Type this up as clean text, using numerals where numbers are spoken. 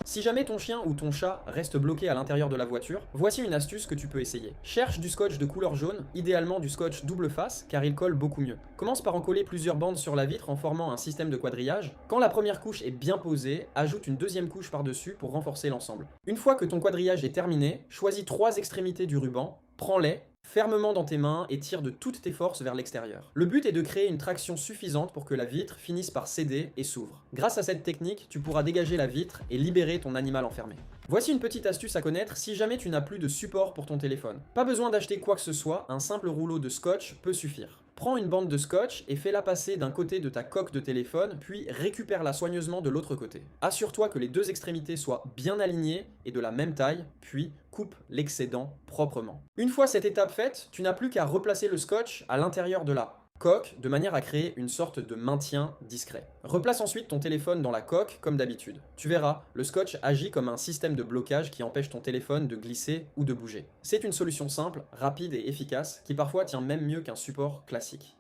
Si jamais ton chien ou ton chat reste bloqué à l'intérieur de la voiture, voici une astuce que tu peux essayer. Cherche du scotch de couleur jaune, idéalement du scotch double face, car il colle beaucoup mieux. Commence par en coller plusieurs bandes sur la vitre en formant un système de quadrillage. Quand la première couche est bien posée, ajoute une deuxième couche par-dessus pour renforcer l'ensemble. Une fois que ton quadrillage est terminé, choisis 3 extrémités du ruban, prends-les, fermement dans tes mains et tire de toutes tes forces vers l'extérieur. Le but est de créer une traction suffisante pour que la vitre finisse par céder et s'ouvre. Grâce à cette technique, tu pourras dégager la vitre et libérer ton animal enfermé. Voici une petite astuce à connaître si jamais tu n'as plus de support pour ton téléphone. Pas besoin d'acheter quoi que ce soit, un simple rouleau de scotch peut suffire. Prends une bande de scotch et fais-la passer d'un côté de ta coque de téléphone, puis récupère-la soigneusement de l'autre côté. Assure-toi que les deux extrémités soient bien alignées et de la même taille, puis coupe l'excédent proprement. Une fois cette étape faite, tu n'as plus qu'à replacer le scotch à l'intérieur de la coque de manière à créer une sorte de maintien discret. Replace ensuite ton téléphone dans la coque comme d'habitude. Tu verras, le scotch agit comme un système de blocage qui empêche ton téléphone de glisser ou de bouger. C'est une solution simple, rapide et efficace qui parfois tient même mieux qu'un support classique.